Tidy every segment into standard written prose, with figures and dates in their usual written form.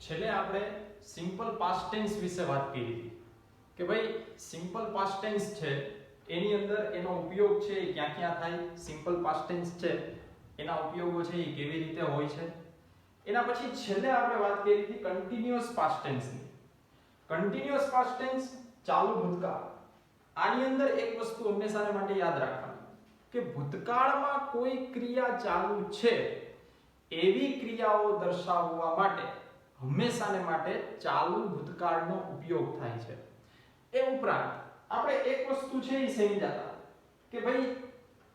છેલ્લે આપણે simple past tense વિશે વાત કરી હતી કે ભાઈ સિમ્પલ પાસ્ટ ટેન્સ છે એની અંદર એનો ઉપયોગ છે એ ક્યાં ક્યાં થાય, સિમ્પલ પાસ્ટ ટેન્સ છે એના ઉપયોગો છે એ કેવી રીતે હોય છે. એના પછી છેલ્લે આપણે વાત કરી હતી કન્ટિન્યુઅસ પાસ્ટ ટેન્સની. કન્ટિન્યુઅસ પાસ્ટ ટેન્સ ચાલુ ભૂતકાળ. આની અંદર એક વસ્તુ હંમેશા માટે યાદ રાખવાની કે ભૂતકાળમાં કોઈ ક્રિયા ચાલુ છે એવી ક્રિયાઓ દર્શાવવા માટે હંમેશાને માટે ચાલુ ભૂતકાળનો ઉપયોગ થાય છે. એ ઉપરાંત આપણે એક વસ્તુ છે એ સમજાતા કે ભાઈ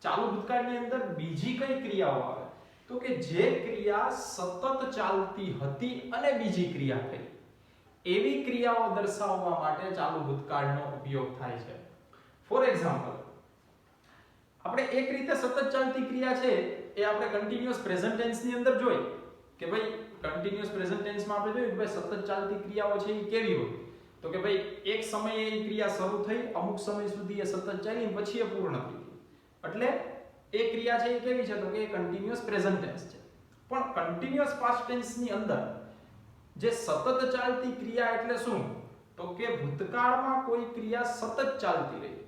ચાલુ ભૂતકાળની અંદર બીજી કઈ ક્રિયાઓ આવે તો કે જે ક્રિયા સતત ચાલતી હતી અને બીજી ક્રિયા થઈ એવી ક્રિયાઓ દર્શાવવા માટે ચાલુ ભૂતકાળનો ઉપયોગ થાય છે. ફોર એક્ઝામ્પલ આપણે એક રીતે સતત ચાલતી ક્રિયા છે એ આપણે કન્ટિન્યુઅસ પ્રેઝન્ટ ટેન્સ ની અંદર જોઈ કે ભાઈ કન્ટિન્યુઅસ પ્રેઝન્ટ ટેન્સ માં આપણે જોયું કે ભાઈ સતત ચાલતી ક્રિયાઓ છે એ કેવી હોય તો કે ભાઈ એક સમયે એ ક્રિયા શરૂ થઈ અમુક સમય સુધી એ સતત ચાલી પછી એ પૂર્ણ થઈ એટલે એ ક્રિયા છે એ કેવી છે તો કે કન્ટિન્યુઅસ પ્રેઝન્ટ ટેન્સ છે. પણ કન્ટિન્યુઅસ પાસ્ટ ટેન્સ ની અંદર જે સતત ચાલતી ક્રિયા એટલે શું તો કે ભૂતકાળમાં કોઈ ક્રિયા સતત ચાલતી રહી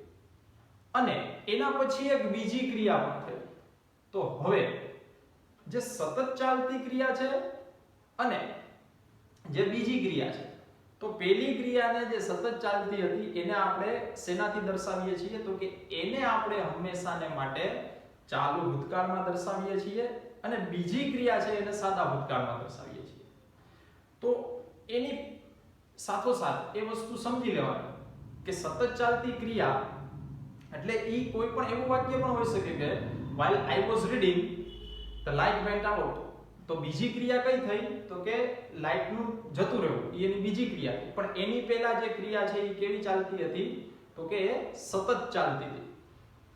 અને એના પછી એક બીજી ક્રિયા પણ થઈ. તો હવે જે સતત ચાલતી ક્રિયા છે અને જે બીજી ક્રિયા છે તો પહેલી ક્રિયાને જે સતત ચાલતી હતી એને આપણે શેનાથી દર્શાવીએ છીએ તો કે એને આપણે હંમેશાને માટે ચાલુ ભૂતકાળમાં દર્શાવીએ છીએ અને બીજી ક્રિયા છે એને સાદા ભૂતકાળમાં દર્શાવીએ છીએ. તો એની સાથોસાથ એ વસ્તુ સમજી લેવાની કે સતત ચાલતી ક્રિયા એટલે ઈ કોઈ પણ એવું વાક્ય પણ હોઈ શકે કે while I was reading the light went out. તો બીજી ક્રિયા કઈ થઈ તો કે લાઇટ નું જતું રહેવું એ એની બીજી ક્રિયા થઈ. પણ એની પહેલા જે ક્રિયા છે એ કેવી ચાલતી હતી તો કે સતત ચાલતી હતી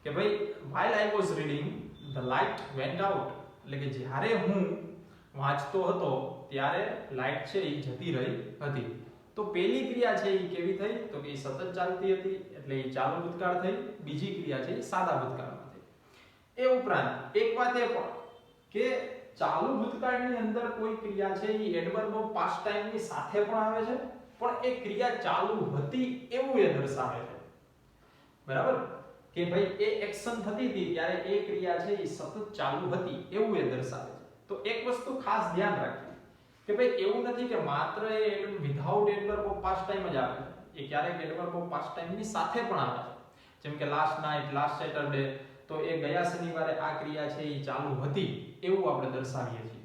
કે ભાઈ while I was reading the light went out એટલે કે જ્યારે હું વાંચતો હતો ત્યારે લાઇટ છે એ જતી રહી હતી. તો પહેલી ક્રિયા છે એ કેવી થઈ તો કે એ સતત ચાલતી હતી એટલે એ ચાલુ ભૂતકાળ થઈ. બીજી ક્રિયા છે એ સાદા ભૂતકાળમાં થઈ. એ ઉપરાંત એક વાત એ પણ કે ચાલુ ભૂતકાળની અંદર કોઈ ક્રિયા છે એ એડવર્બ ઓફ પાસ્ટ ટાઈમ ની સાથે પણ આવે છે પણ એ ક્રિયા ચાલુ હતી એવું એ દર્શાવે છે. બરાબર કે ભાઈ એ એક્શન થતી હતી ત્યારે એ ક્રિયા છે એ સતત ચાલુ હતી એવું એ દર્શાવે છે. તો એક વસ્તુ ખાસ ધ્યાન રાખવી કે ભાઈ એવું નથી કે માત્ર એ without adverb of past time જ આવે છે. એ ક્યારેક એડવર્બ ઓફ પાસ્ટ ટાઈમ ની સાથે પણ આવે છે. જેમ કે લાસ્ટ નાઈટ, લાસ્ટ સેટરડે તો એ ગયા શનિવારે આ ક્રિયા છે એ ચાલુ હતી એવું આપણે દર્શાવીએ છીએ.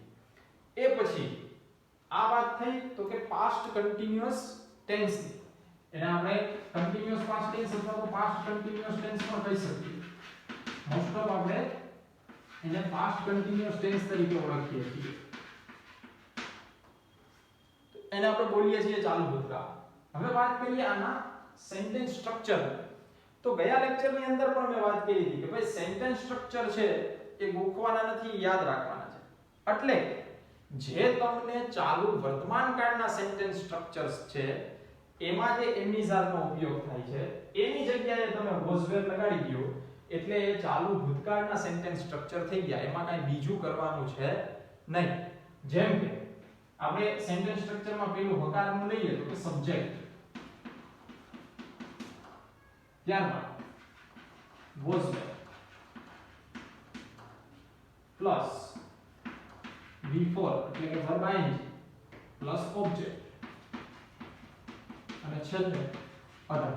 એ પછી આ વાત થઈ તો કે પાસ્ટ કન્ટિન્યુઅસ ટેન્સ એને આપણે કન્ટિન્યુઅસ પાસ્ટ ટેન્સ અથવા તો પાસ્ટ કન્ટિન્યુઅસ ટેન્સ પણ કહી શકીએ. મોસ્ટ ઓફ આપણે એને પાસ્ટ કન્ટિન્યુઅસ ટેન્સ તરીકે ઓળખીએ છીએ. એને આપણે બોલીએ છીએ ચાલુ ભૂતકાળ. હવે વાત કરીએ આના સેન્ટેન્સ સ્ટ્રક્ચર. તો ગયા લેક્ચરની અંદર પણ મેં વાત કરી હતી કે ભાઈ સેન્ટેન્સ સ્ટ્રક્ચર છે એ ગોખવાના નથી, યાદ રાખવાના છે. એટલે જે તમને ચાલુ વર્તમાન કાળના સેન્ટેન્સ સ્ટ્રક્ચર્સ છે એમાં જે એમિઝારનો ઉપયોગ થાય છે એની જગ્યાએ તમે વોઝ વેર લગાડી દો એટલે એ ચાલુ ભૂતકાળના સેન્ટેન્સ સ્ટ્રક્ચર થઈ ગયા. એમાં કાંઈ બીજું કરવાનું છે નહીં. જેમ કે આપણે સેન્ટેન્સ સ્ટ્રક્ચરમાં પેલું હકારનું લઈએ તો કે સબ્જેક્ટ, ત્યારબાદ was were પ્લસ before એટલે કે verb ing પ્લસ object અને છેલ્લે other.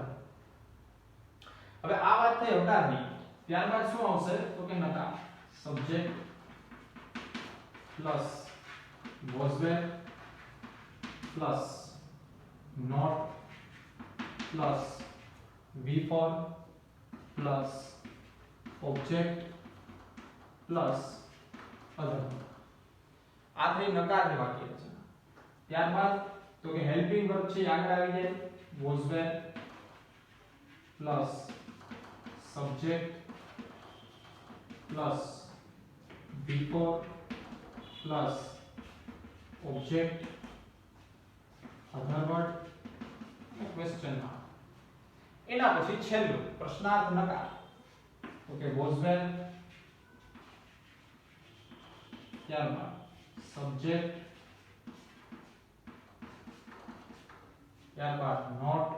હવે આ વાત થઈ હકારની. ત્યારબાદ શું આવશે તો કે નકાર. Subject plus was were plus not plus before plus object plus other. આ થઈ નકારની વાક્ય રચના. ત્યારબાદ તો કે હેલ્પિંગ વર્બ છે આગળ આવી જાય. was were plus subject plus before plus object other word question mark. એના પછી છેલ્લું પ્રશ્નાર્થ નકાર તો કે was were ત્યારબાદ subject ત્યારબાદ નોટ,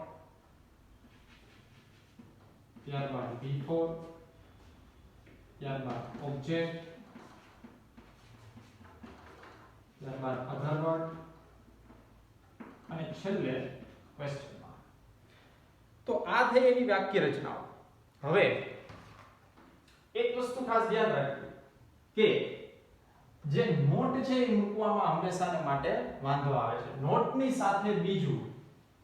ત્યારબાદ બિફોર, ત્યારબાદ ઓબ્જેક્ટ, ત્યારબાદ અધર વર્ડ અને છેલ્લે ક્વેશ્ચન માર્ક. તો આ થઈ એની વાક્ય રચનાઓ. હવે એક વસ્તુ ખાસ ધ્યાન રાખવી કે જે નોટ છે એ મૂકવામાં હંમેશાને માટે વાંધો આવે છે. નોટની સાથે બીજું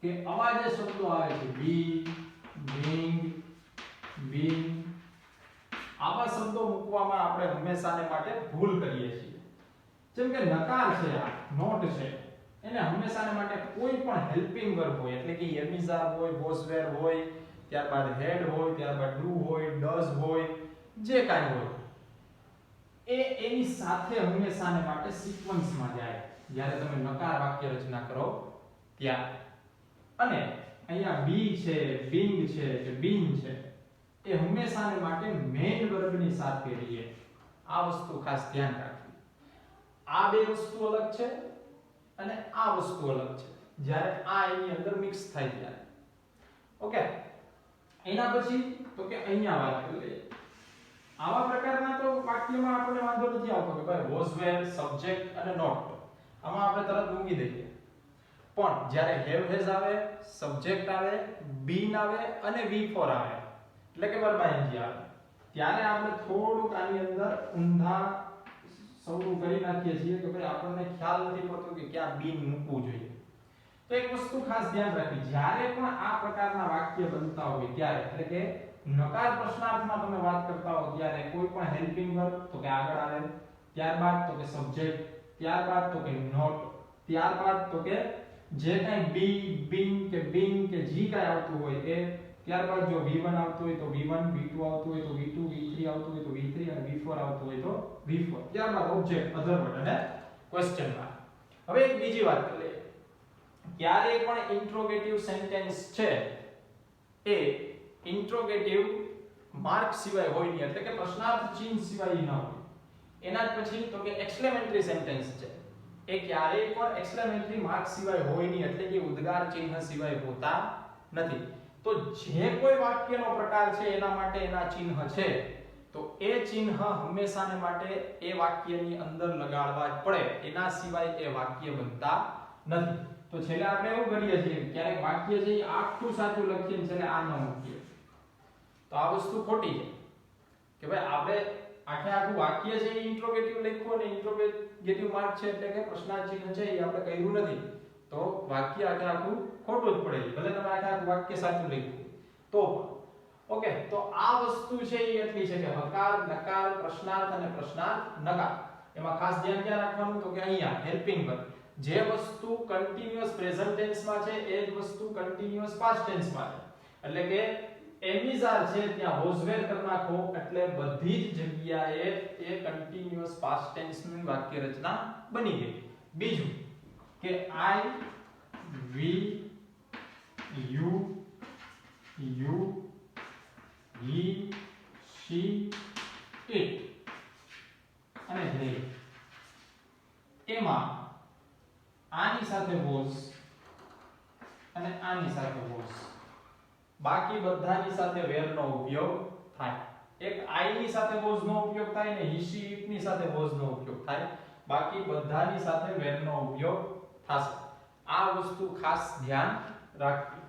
કે આવા જે શબ્દો આવે છે બી, બિંગ, બિંગ, આવા શબ્દો મૂકવામાં આપણે હંમેશાને માટે ભૂલ કરીએ છીએ. જેમ કે નકાર છે, આ નોટ છે, એને હંમેશાને માટે કોઈ પણ હેલ્પિંગ વર્બ હોય એટલે કે એમિઝા હોય, વોઝ વેર હોય, ત્યારબાદ હેડ હોય, ત્યારબાદ ડુ હોય, ડઝ હોય, જે કાંઈ હોય એ એની સાથે હંમેશાને માટે સિક્વન્સમાં જાય જ્યારે તમે નકાર વાક્ય રચના કરો ત્યારે. અને અહીંયા બી છે, બિંગ છે કે બીન છે એ હંમેશાને માટે મેઇન વર્બની સાથે રહીએ. આ વસ્તુ ખાસ ધ્યાન રાખવી. આ બે વસ્તુ અલગ છે અને આ વસ્તુ અલગ છે જ્યારે આ એની અંદર મિક્સ થાય ત્યારે. ઓકે, એના પછી તો કે અહીંયા વાત કરી લઈએ. આવા પ્રકારના તો વાક્યમાં આપણને વાંધો નથી આવતો કે ભાઈ વોઝ વેર, સબ્જેક્ટ અને નોટ, આમાં આપણે તરત મૂકી દઈએ. પણ જ્યારે હેવ હેઝ આવે, સબ્જેક્ટ આવે, બીન આવે અને વી4 આવે એટલે કે વર્બ આઈએનજી આવે ત્યારે આપણે થોડુંક આની અંદર ઊંધા સૌરું કરી નાખીએ છીએ કે ભાઈ આપણને ખ્યાલ નથી પડતો કે ક્યાં બીન મૂકવું જોઈએ. તો એક વસ્તુ ખાસ ધ્યાન રાખવી, જ્યારે પણ આ પ્રકારના વાક્ય બનતા હોય ત્યારે એટલે કે નકાર પ્રશ્નાર્થમાં તમે વાત કરતા હો ત્યારે કોઈ પણ હેલ્પિંગ વર્બ તો કે આગળ આવે, ત્યારબાદ તો કે સબ્જેક્ટ, ત્યારબાદ તો કે નોટ, ત્યારબાદ તો કે જે કાંઈ બી, બિંગ કે બિંગ કે જી કાંઈ આવતું હોય એ, ત્યારબાદ જો v1 આવતું હોય તો v1, v2 આવતું હોય તો v2, v3 આવતું હોય તો v3 અને v4 આવતું હોય તો v4, ત્યારબાદ ઓબ્જેક્ટ, અધર વર્ડ અને ક્વેશ્ચન માર્ક. હવે એક બીજી વાત કરી લઈએ. ક્યારે પણ ઇન્ટ્રોગેટિવ સેન્ટેન્સ છે એ ઇન્ટ્રોગેટિવ માર્ક સિવાય હોય નહીં એટલે કે પ્રશ્નાર્થ ચિહ્ન સિવાય ન હોય. એના જ પછી તો કે એક્સક્લેમેટરી સેન્ટેન્સ છે એ ક્યારેય પણ એક્સક્લેમેટરી માર્ક સિવાય હોય નહીં એટલે કે ઉદ્ગાર ચિહ્ન સિવાય હોતા નથી. તો જે કોઈ વાક્યનો પ્રકાર છે એના માટે એના ચિહ્ન છે તો એ ચિહ્ન હંમેશાને માટે એ વાક્યની અંદર લગાડવા જ પડે, એના સિવાય એ વાક્ય બનતા નથી. તો છેલ્લે આપણે એવું કરીએ છીએ કે ક્યારેક વાક્ય છે એ આખું સાચું લખીને છેલ્લે આ ન મૂકીએ તો આ વસ્તુ ખોટી છે કે ભાઈ આપણે આખું વાક્ય છે એ ઇન્ટ્રોગેટિવ લખ્યું અને ઇન્ટ્રોગેટિવ માર્ક છે એટલે કે પ્રશ્નાર્થ ચિહ્ન છે એ આપણે કર્યું નથી તો વાક્ય આખું ખોટું જ પડે. ભલે તમે આખું વાક્ય સાચું લખ્યું તો ઓકે. તો આ વસ્તુ છે એ એટલી છે કે હકાર, નકાર, પ્રશ્નાર્થ અને પ્રશ્નાર્થ નકાર. એમાં ખાસ ધ્યાન રાખવાનું તો કે અહીંયા હેલ્પિંગ વર્બ જે વસ્તુ કન્ટીન્યુઅસ પ્રેઝન્ટ ટેન્સમાં છે એ જ વસ્તુ કન્ટીન્યુઅસ પાસ્ટ ટેન્સમાં છે. એટલે કે એમિઝાર છે ત્યાં વોઝવેર કરી નાખો એટલે બધી જ જગ્યાએ એ કન્ટીન્યુઅસ પાસ્ટ ટેન્સની વાક્ય રચના બની ગઈ. બીજું કે આઈ, વી, યુ, હી, શી, ઇટ અને ધે એમાં આની સાથે વોઝ અને આની સાથે વોઝ, બાકી બધાની સાથે વેર નો ઉપયોગ થાય. એક આઈ ની સાથે વોઝ નો ઉપયોગ થાય ને હી, શી, ઇટ ની સાથે વોઝ નો ઉપયોગ થાય, બાકી બધાની સાથે વેર નો ઉપયોગ થશે. આ વસ્તુ ખાસ ધ્યાન રાખવી.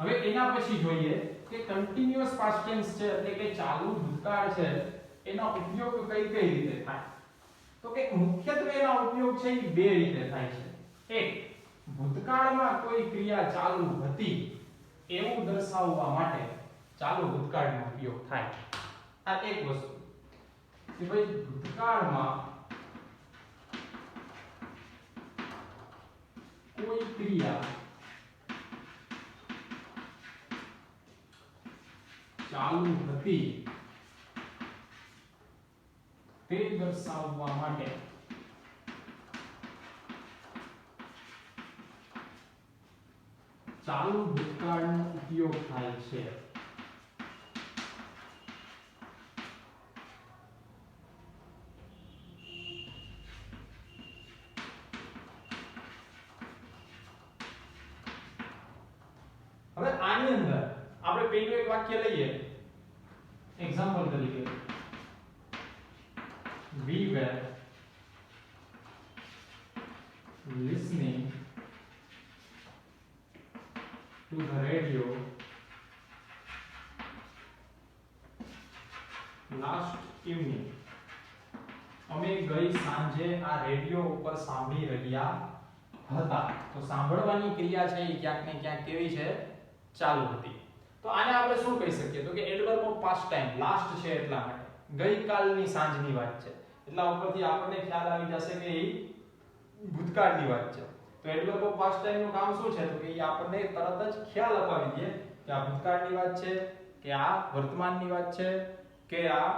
હવે એના પછી જોઈએ કે કન્ટીન્યુઅસ પાસ્ટ ટેન્સ છે એટલે કે ચાલુ ભૂતકાળ છે એનો ઉપયોગ કઈ રીતે થાય. તો કે મુખ્યત્વે એના ઉપયોગ છે એ બે રીતે થાય છે. એક, ભૂતકાળમાં કોઈ ક્રિયા ચાલુ હતી એવું દર્શાવવા માટે ચાલુ ભૂતકાળનો ઉપયોગ થાય. આ એક વસ્તુ કે ભાઈ ભૂતકાળમાં કોઈ ક્રિયા ચાલુ હતી તે દર્શાવવા માટે ચાલુ ભૂતકાળનો ઉપયોગ થાય છે. હવે આની અંદર આપણે પહેલું એક વાક્ય લઈએ એક્ઝામ્પલ તરીકે we were listening to the radio last evening. અમે ગઈ સાંજે આ રેડિયો ઉપર સાંભળી રહ્યા હતા. તો સાંભળવાની ક્રિયા છે એ ક્યાંક ને ક્યાંક કેવી છે? ચાલુ હતી. તો આને આપણે શું કહી શકીએ? તો કે adverb of past time, last છે એટલા માટે. ગઈકાલની સાંજની વાત છે એટલા ઉપરથી આપણને ખ્યાલ આવી જશે કે એ ભૂતકાળની વાત છે. તો એડવર્બ ઓફ પાસ્ટ ટાઈમ નું કામ શું છે? તો કે એ આપણને તરત જ ખ્યાલ અપાવી દે કે આ ભૂતકાળની વાત છે, કે આ વર્તમાનની વાત છે, કે આ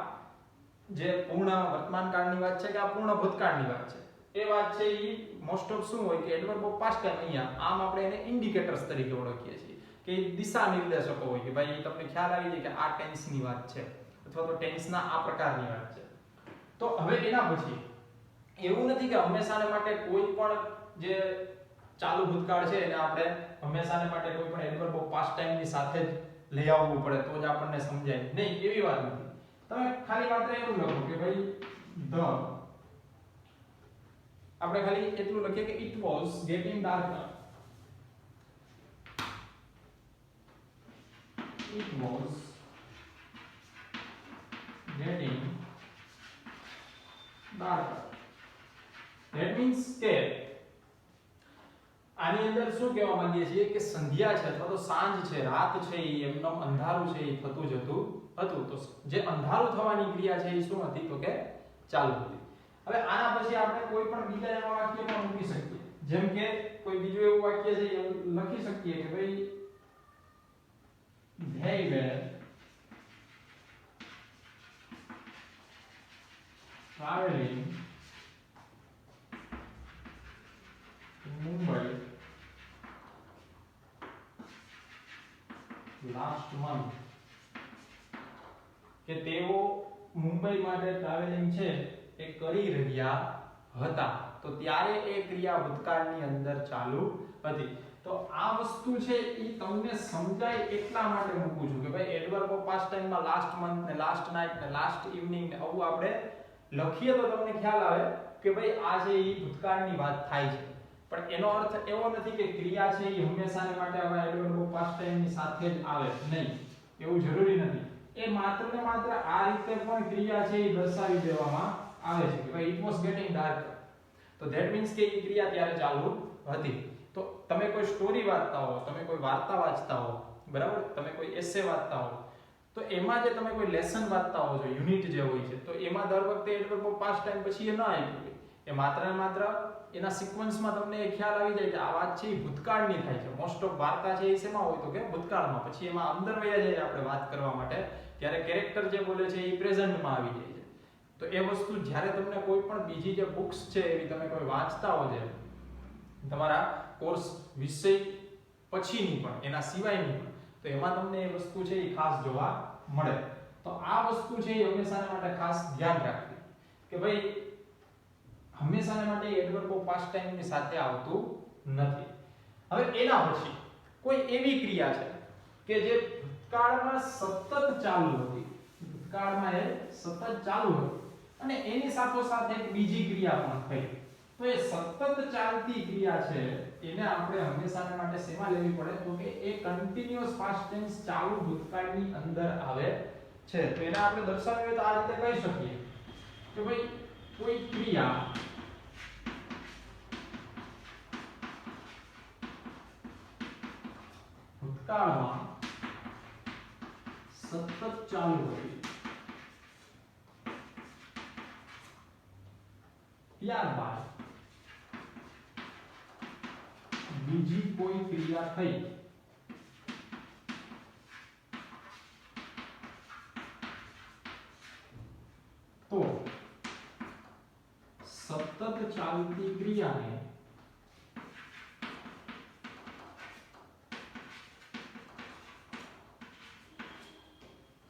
જે પૂર્ણ વર્તમાન કાળની વાત છે, કે આ પૂર્ણ ભૂતકાળની વાત છે. એ વાત છે એ મોસ્ટ ઓફ શું હોય કે એડવર્બ ઓફ પાસ્ટ ટાઈમ અહીંયા આમ આપણે એને ઇન્ડિકેટર્સ તરીકે ઓળખીએ છીએ કે દિશા નિર્દેશકો હોય કે ભાઈ તમને ખ્યાલ આવી જાય કે આ ટેન્સની વાત છે અથવા તો ટેન્સના આ પ્રકારની વાત છે. તો હવે એના પછી એવું નથી કે હંમેશાને માટે કોઈ પણ જે ચાલુ ભૂતકાળ છે એને આપણે હંમેશાને માટે કોઈ પણ એડવર્બ ઓફ પાસ્ટ ટાઈમની સાથે જ લઈ આવવું પડે તો જ આપણને સમજાય નહીં, એવી વાત નથી. તમે ખાલી માત્ર એવું લખો કે ભાઈ ધ, આપણે ખાલી એટલું લખીએ કે it was getting darker. It was getting darker. That means કે આની અંદર શું કહેવા માંગીએ છીએ કે સંધ્યા છે અથવા તો સાંજ છે, રાત છે, એમનો અંધારું છે એ થતું જતું હતું. તો જે અંધારું થવાની ક્રિયા છે એ શું હતી? તો કે ચાલુ હતી. હવે આના પછી આપણે કોઈ પણ બીજા એવા વાક્ય પણ મૂકી શકીએ. જેમ કે કોઈ બીજું એવું વાક્ય છે એ લખી શકીએ કે ભાઈ they were traveling to Mumbai last month. કે તેઓ મુંબઈ માટે ટ્રાવેલિંગ છે એ કરી રહ્યા હતા. તો ત્યારે એ ક્રિયા ભૂતકાળની અંદર ચાલુ હતી. તો આ વસ્તુ છે એ તમને સમજાય એટલા માટે મૂકું છું કે ભાઈ એડવર્બ ઓફ પાસ્ટ ટાઈમમાં લાસ્ટ મંથ ને લાસ્ટ નાઈટ ને લાસ્ટ ઇવનિંગ ને આવું આપણે લખીએ તો તમને ખ્યાલ આવે કે ભાઈ આ જે એ ભૂતકાળની વાત થાય છે. પણ એનો અર્થ એવો નથી કે ક્રિયા છે એ હંમેશાને માટે આવા એડવર્બ ઓફ પાસ્ટ ટાઈમની સાથે જ આવે. નહીં, એવું જરૂરી નથી. એ માત્ર ને માત્ર આ રીતે પણ ક્રિયા છે એ દર્શાવી દેવામાં આવે છે કે ભાઈ it was getting darker. તો that means કે એ ક્રિયા ત્યારે ચાલુ હતી. તો તમે કોઈ સ્ટોરી વાંચતા હો, તમે કોઈ વાર્તા વાંચતા હો, બરાબર, તમે કોઈ એસે વાંચતા હો, તો એમાં જે તમે કોઈ લેસન વાંચતા હો છો, યુનિટ જે હોય છે, તો એમાં દર વખતે એડવર્બ ઓફ પાસ્ટ ટાઈમ પછી એ ન આપ્યું હોય. એ માત્ર ને માત્ર એના સિક્વન્સમાં તમને એ ખ્યાલ આવી જાય કે આ વાત છે એ ભૂતકાળની થાય છે. મોસ્ટ ઓફ વાર્તા છે એ શેમાં હોય? તો કે ભૂતકાળમાં. પછી એમાં અંદર વયા જાય આપણે વાત કરવા માટે, ત્યારે કેરેક્ટર જે બોલે છે એ પ્રેઝન્ટમાં આવી જાય છે. તો એ વસ્તુ જ્યારે તમને કોઈ પણ બીજી જે બુક્સ છે એવી તમે કોઈ વાંચતા હો છે તમારા કોર્સ વિષય પછીની પણ, એના સિવાયની પણ, તો એમાં તમને એ વસ્તુ છે એ ખાસ જોવા મળે. તો આ વસ્તુ છે એ હંમેશાને માટે ખાસ ધ્યાન રાખવી કે ભાઈ હંમેશાને માટે એડવર્બ ઓફ પાસ્ટ ટાઈમની સાથે આવતું નથી. હવે એના પછી કોઈ એવી ક્રિયા છે કે જે ભૂતકાળમાં સતત ચાલુ હતી, ભૂતકાળમાં એ સતત ચાલુ હતી અને એની સાથોસાથ એક બીજી ક્રિયા પણ થઈ. તો એ સતત ચાલતી ક્રિયા છે એને આપણે હંમેશાને માટે શેમાં લેવી પડે? તો કે એ કન્ટિન્યુઅસ પાસ્ટ ટેન્સ ચાલુ ભૂતકાળની અંદર આવે છે. તો એને આપણે દર્શાવીએ તો આ રીતે કહી શકીએ કે ભાઈ કોઈ ક્રિયા ભૂતકાળમાં સતત ચાલુ હતી, ત્યારબાદ બીજી કોઈ ક્રિયા થઈ તો સતત ચાલતી ક્રિયાને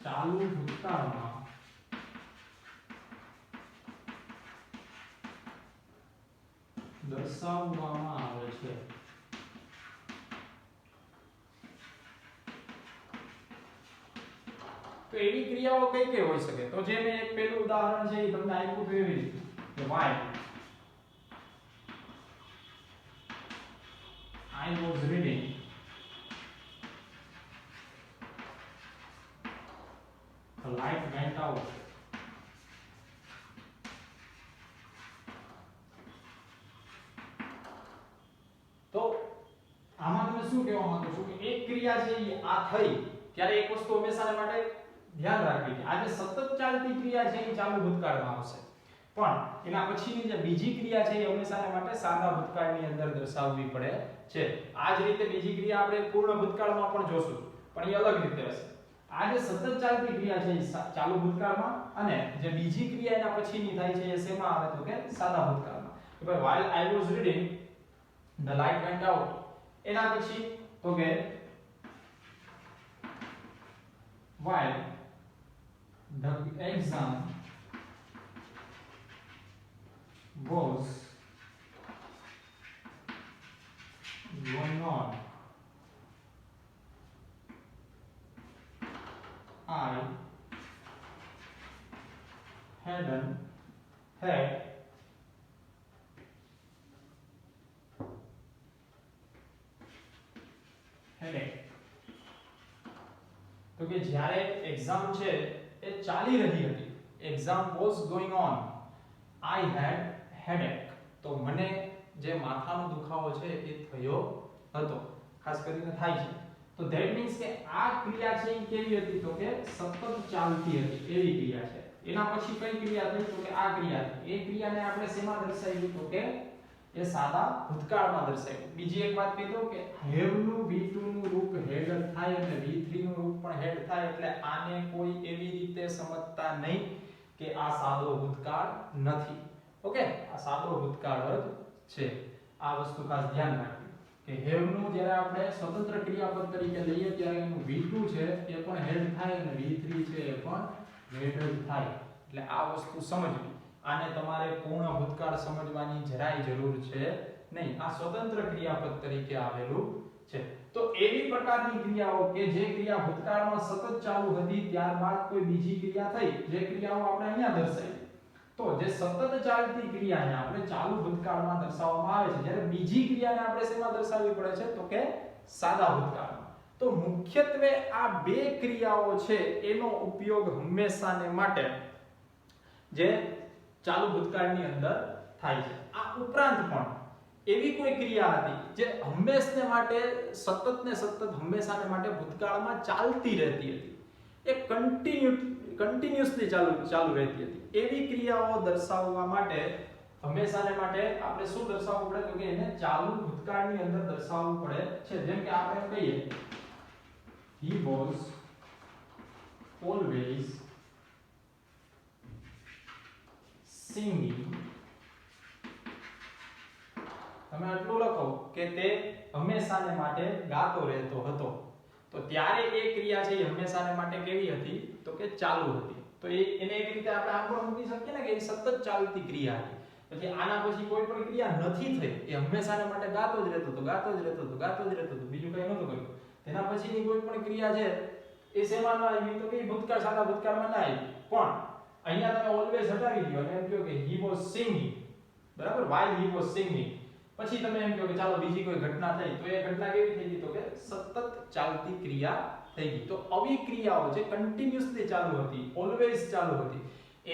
ચાલુ ભૂતકાળમાં દર્શાવવામાં આવે છે. તો એવી ક્રિયાઓ કઈ કઈ હોઈ શકે? તો જે મેં એક પહેલું ઉદાહરણ છે એ તમને આપ્યું હતું એવી રીતે કે while I was reading the light went out. તો આમાં તમે શું કહેવા માંગો છો કે એક ક્રિયા છે એ આ થઈ ત્યારે એક વસ્તુ હંમેશા માટે ધ્યાન રાખવી કે આ જે સતત ચાલતી ક્રિયા છે એ ચાલુ ભૂતકાળમાં આવશે, પણ એના પછીની જે બીજી ક્રિયા છે એ હંમેશા માટે સાદા ભૂતકાળની અંદર દર્શાવવી પડે છે. આ જ રીતે બીજી ક્રિયા આપણે પૂર્ણ ભૂતકાળમાં પણ જોશું, પણ એ અલગ રીતે હશે. આ જે સતત ચાલતી ક્રિયા છે એ ચાલુ ભૂતકાળમાં, અને જે બીજી ક્રિયા એના પછીની થાય છે એ શેમાં આવે તો કે સાદા ભૂતકાળમાં. કે ભાઈ while I was reading the light went out, એના પછી તો કે while the exam was going on, I had headache. તો કે જ્યારે એક્ઝામ છે એ ચાલી રહી હતી, exam was going on, I had headache, તો મને જે માથાનો દુખાવો છે એ થયો હતો, ખાસ કરીને થાય છે. તો ધેટ મીન્સ કે આ ક્રિયા છે એ કેવી હતી તો કે સતત ચાલતી હતી એવી ક્રિયા છે. એના પછી કઈ ક્રિયા થઈ તો કે આ ક્રિયા થઈ. એ ક્રિયાને આપણે શેમાં દર્શાવ્યું તો કે એ સાદા ભૂતકાળમાં દર્શાવ્યું. બીજી એક વાત કહી દઉં કે have નું V2 નું રૂપ had થાય અને V3 નું રૂપ પણ had થાય, એટલે આને કોઈ એવી રીતે સમજતા નહીં કે આ સાદો ભૂતકાળ નથી. ઓકે, આ સાદો ભૂતકાળ જ છે. આ વસ્તુ ખાસ ધ્યાન રાખવી કે have નું જ્યારે આપણે સ્વતંત્ર ક્રિયાપદ તરીકે લઈએ ત્યારે એનું V2 છે એ પણ had થાય અને V3 છે એ પણ had જ થાય. એટલે આ વસ્તુ સમજવી. આને તમારે પૂર્ણ ભૂતકાળ સમજવાની જરાય જરૂર છે નહીં. આ સ્વતંત્ર ક્રિયાપદ તરીકે આવેલું છે. તો એવી પ્રકારની ક્રિયાઓ કે જે ક્રિયા ભૂતકાળમાં સતત ચાલુ હતી ત્યારબાદ કોઈ બીજી ક્રિયા થઈ, જે ક્રિયાઓ આપણે અહીંયા દર્શાવી. તો જે સતત ચાલતી ક્રિયાને આપણે ચાલુ ભૂતકાળમાં દર્શાવવામાં આવે છે, જ્યારે બીજી ક્રિયાને આપણે શેમાં દર્શાવવી પડે છે તો કે સાદા ભૂતકાળમાં. તો મુખ્યત્વે આ બે ક્રિયાઓ છે એનો ઉપયોગ હંમેશાને માટે જે ચાલુ ભૂતકાળની અંદર થાય છે. આ ઉપરાંત પણ એવી કોઈ ક્રિયા હતી જે હંમેશને માટે સતત હંમેશાને માટે ભૂતકાળમાં ચાલતી રહેતી હતી, એ કન્ટિન્યુઅસલી ચાલુ રહેતી હતી. એવી ક્રિયાઓ દર્શાવવા માટે હંમેશાને માટે આપણે શું દર્શાવવું પડે તો કે એને ચાલુ ભૂતકાળની અંદર દર્શાવવું પડે છે. જેમ કે આપણે કહીએ he was always singing. તમે આટલું લખો કે તે હંમેશાને માટે ગાતો રહેતો હતો. તો ત્યારે એ ક્રિયા છે એ હંમેશાને માટે કેવી હતી તો કે ચાલુ હતી. તો એને એક રીતે આપણે આમ પણ મૂકી શકીએ ને કે એ સતત ચાલતી ક્રિયા હતી. પછી આના પછી કોઈ પણ ક્રિયા નથી થઈ, એ હંમેશાને માટે ગાતો જ રહેતો હતો, બીજું કઈ નહોતું કર્યું. તેના પછીની કોઈ પણ ક્રિયા છે એ શેમાં ના આવી તો કે ભૂતકાળ સાદા ભૂતકાળમાં ના આવી. પણ અહીંયા તમે ઓલવેઝ હટાવી દો અને એમ કહો કે he was singing, બરાબર, while he was singing. પછી તમે એમ કહો કે ચાલો બીજી કોઈ ઘટના થઈ, તો એ ઘટના કેવી થઈ ગઈ તો કે સતત ચાલતી ક્રિયા થઈ ગઈ. તો આવી ક્રિયાઓ જે કન્ટિન્યુઅસલી ચાલુ હતી, ઓલવેઝ ચાલુ હતી,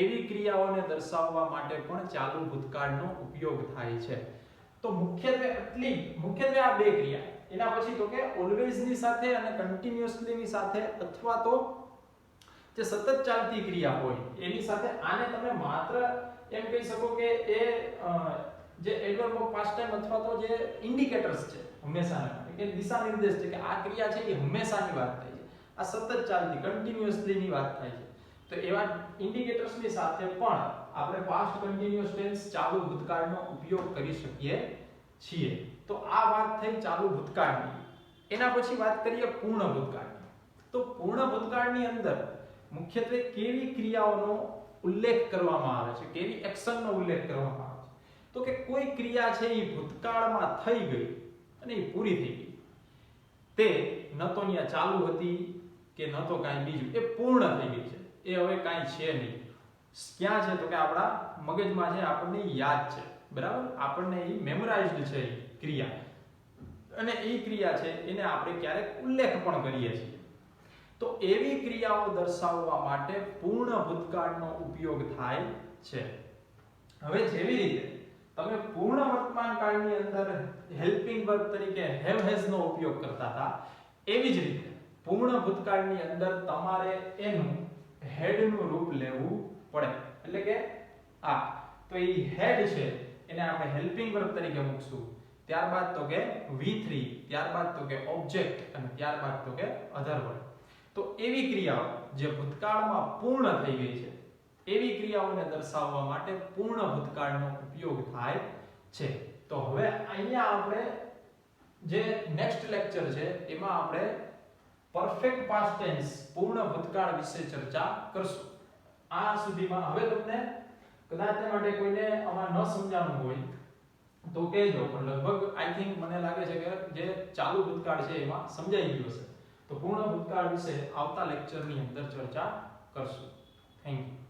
એવી ક્રિયાઓને દર્શાવવા માટે પણ ચાલુ ભૂતકાળનો ઉપયોગ થાય છે. તો મુખ્યત્વે આ બે ક્રિયા. એના પછી તો કે ઓલવેઝ ની સાથે અને કન્ટિન્યુઅસલી ની સાથે, અથવા તો જે સતત ચાલતી ક્રિયા હોય એની સાથે આને તમે માત્ર એમ કહી શકો કે એ જે એડવર્બ ઓફ પાસ્ટ ટાઈમ અથવા તો જે ઇન્ડિકેટર્સ છે હંમેશાના માટે, કે દિશા નિર્દેશ છે કે આ ક્રિયા છે એ હંમેશાની વાત થાય છે, આ સતત ચાલતી કન્ટિન્યુઅસલી ની વાત થાય છે. તો એવા ઇન્ડિકેટર્સ ની સાથે પણ આપણે પાસ્ટ કન્ટિન્યુઅસ ટેન્સ ચાલુ ભૂતકાળનો ઉપયોગ કરી શકીએ છીએ. તો આ વાત થઈ ચાલુ ભૂતકાળની. એના પછી વાત કરીએ પૂર્ણ ભૂતકાળની. તો પૂર્ણ ભૂતકાળની અંદર મુખ્યત્વે કેવી ક્રિયાઓનો ઉલ્લેખ કરવામાં આવે છે, કેવી એક્શનનો ઉલ્લેખ કરવામાં આવે છે? તો કે કોઈ ક્રિયા છે એ ભૂતકાળમાં થઈ ગઈ અને એ પૂરી થઈ ગઈ. તે ન તો ચાલુ હતી કે ન તો કાંઈ બીજું, એ પૂર્ણ થઈ ગઈ છે, એ હવે કાંઈ છે નહીં. ક્યાં છે તો કે આપણા મગજમાં છે, આપણને યાદ છે, બરાબર, આપણને એ મેમરાઇઝ્ડ છે એ ક્રિયા, અને એ ક્રિયા છે એને આપણે ક્યારેક ઉલ્લેખ પણ કરીએ છીએ. તો એવી ક્રિયાઓ દર્શાવવા માટે પૂર્ણ ભૂતકાળનો ઉપયોગ થાય છે. હવે જેવી રીતે તમે પૂર્ણ વર્તમાન કાળની અંદર હેલ્પિંગ વર્બ તરીકે હેવ હેઝ નો ઉપયોગ કરતા હતા, એવી જ રીતે પૂર્ણ ભૂતકાળની અંદર તમારે એનું હેડ નું રૂપ લેવું પડે. એટલે કે આ તો એ હેડ છે એને આપણે હેલ્પિંગ વર્બ તરીકે મૂકશું, ત્યારબાદ તો કે V3, ત્યારબાદ તો કે ઓબ્જેક્ટ, અને ત્યારબાદ તો કે અધર વર્બ. તો એવી ક્રિયાઓ જે ભૂતકાળમાં પૂર્ણ થઈ ગઈ છે, એવી ક્રિયાઓને દર્શાવવા માટે પૂર્ણ ભૂતકાળનો ઉપયોગ થાય છે. તો હવે અહીંયા આપણે જે નેક્સ્ટ લેક્ચર છે એમાં આપણે પરફેક્ટ પાસ્ટ ટેન્સ પૂર્ણ ભૂતકાળ વિશે ચર્ચા કરશું. આ સુધીમાં હવે તમને કદાચ તે માટે કોઈને આમાં ન સમજાણું હોય તો કહેજો, પણ લગભગ આઈ થિંક મને લાગે છે કે જે ચાલુ ભૂતકાળ છે એમાં સમજાઈ ગયું હશે. તો પૂર્ણ ભૂતકાળ વિશે આવતા લેક્ચરની અંદર ચર્ચા કરશું. Thank you.